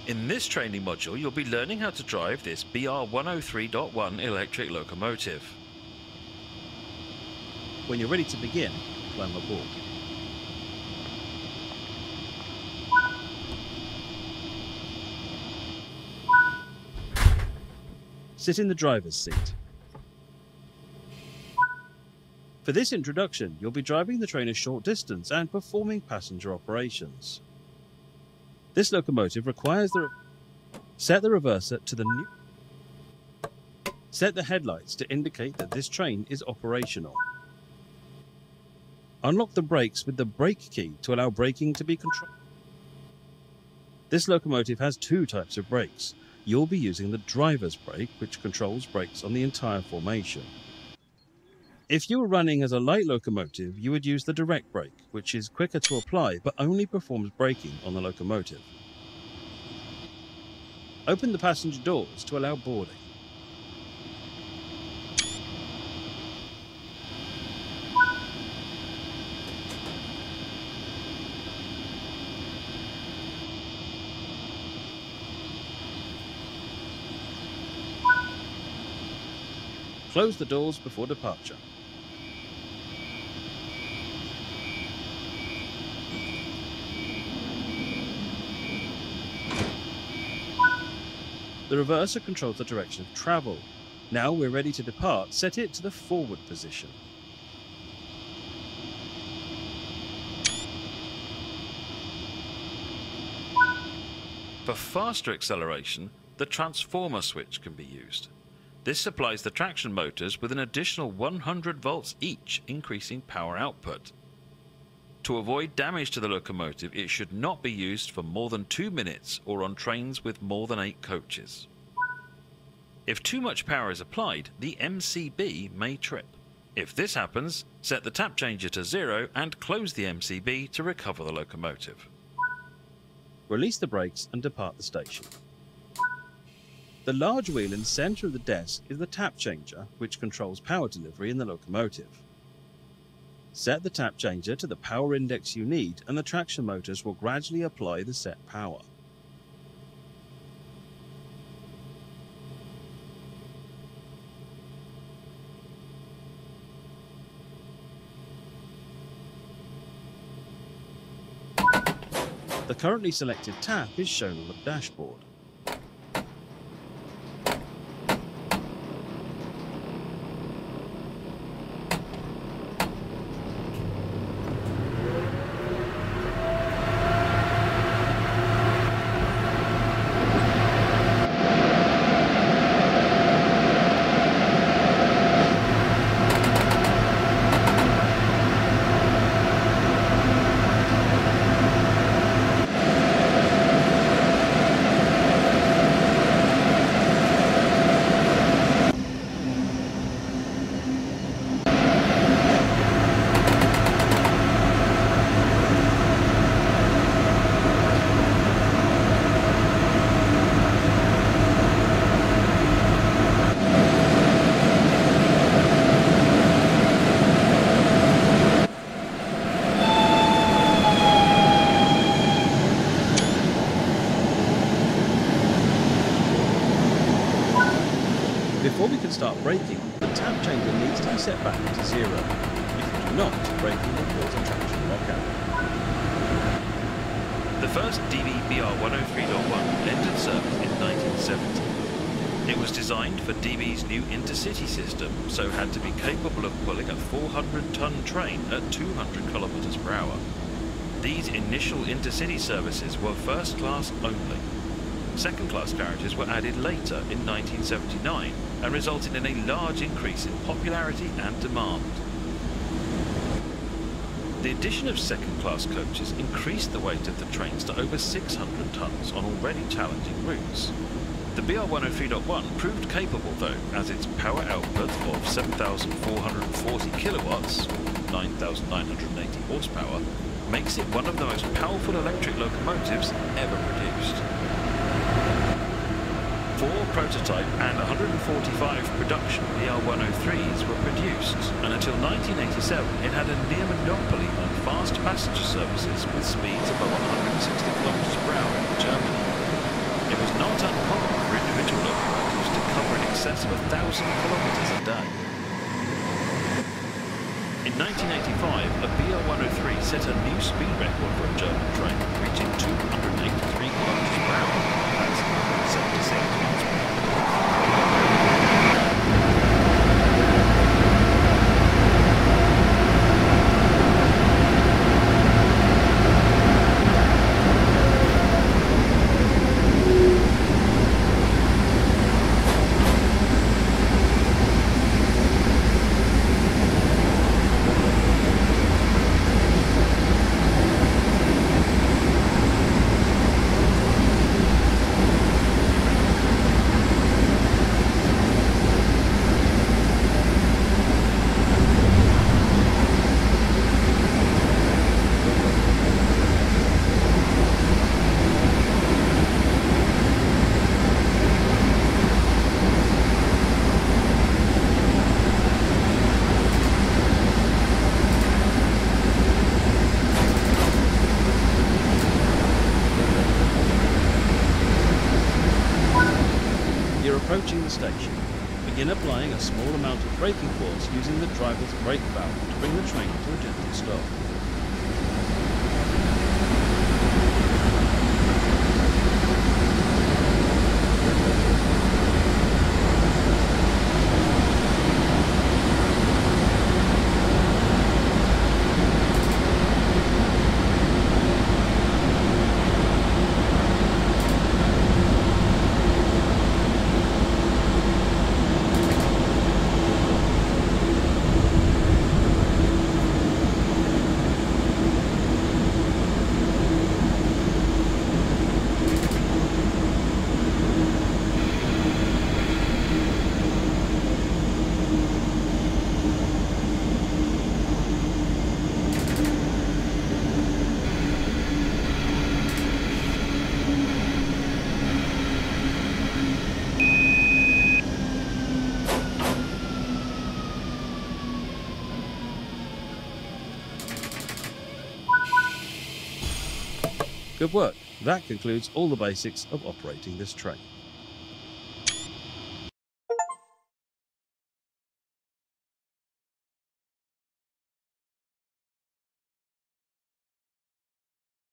In this training module, you'll be learning how to drive this BR103.1 electric locomotive. When you're ready to begin, climb aboard. Sit in the driver's seat. For this introduction, you'll be driving the train a short distance and performing passenger operations. This locomotive requires set the reverser to the new. Set the headlights to indicate that this train is operational. Unlock the brakes with the brake key to allow braking to be controlled. This locomotive has two types of brakes. You'll be using the driver's brake, which controls brakes on the entire formation. If you were running as a light locomotive, you would use the direct brake, which is quicker to apply but only performs braking on the locomotive. Open the passenger doors to allow boarding. Close the doors before departure. The reverser controls the direction of travel. Now we're ready to depart. Set it to the forward position. For faster acceleration, the transformer switch can be used. This supplies the traction motors with an additional 100 volts each, increasing power output. To avoid damage to the locomotive, it should not be used for more than 2 minutes or on trains with more than 8 coaches. If too much power is applied, the MCB may trip. If this happens, set the tap changer to 0 and close the MCB to recover the locomotive. Release the brakes and depart the station. The large wheel in the center of the desk is the tap changer, which controls power delivery in the locomotive. Set the tap changer to the power index you need and the traction motors will gradually apply the set power. The currently selected tap is shown on the dashboard. Before we can start braking, the tap changer needs to be set back to 0. If you do not, braking will cause a traction lockout. The first DB BR103.1 entered service in 1970. It was designed for DB's new intercity system, so had to be capable of pulling a 400-ton train at 200 km/h. These initial intercity services were first class only. Second class carriages were added later in 1979 and resulted in a large increase in popularity and demand. The addition of second-class coaches increased the weight of the trains to over 600 tons on already challenging routes. The BR-103.1 proved capable though, as its power output of 7,440 kilowatts, 9,980 horsepower, makes it one of the most powerful electric locomotives ever produced. 4 prototype and 145 production BR-103s were produced, and until 1987 it had a near monopoly on fast passenger services with speeds above 160 km/h in Germany. It was not uncommon for individual locomotives to cover in excess of 1,000 kilometers a day. In 1985, a BR-103 set a new speed record for a German train, reaching 283 km/h. That's 76 miles per hour. Approaching the station, begin applying a small amount of braking force using the driver's brake valve to bring the train to a gentle stop. Good work. That concludes all the basics of operating this train.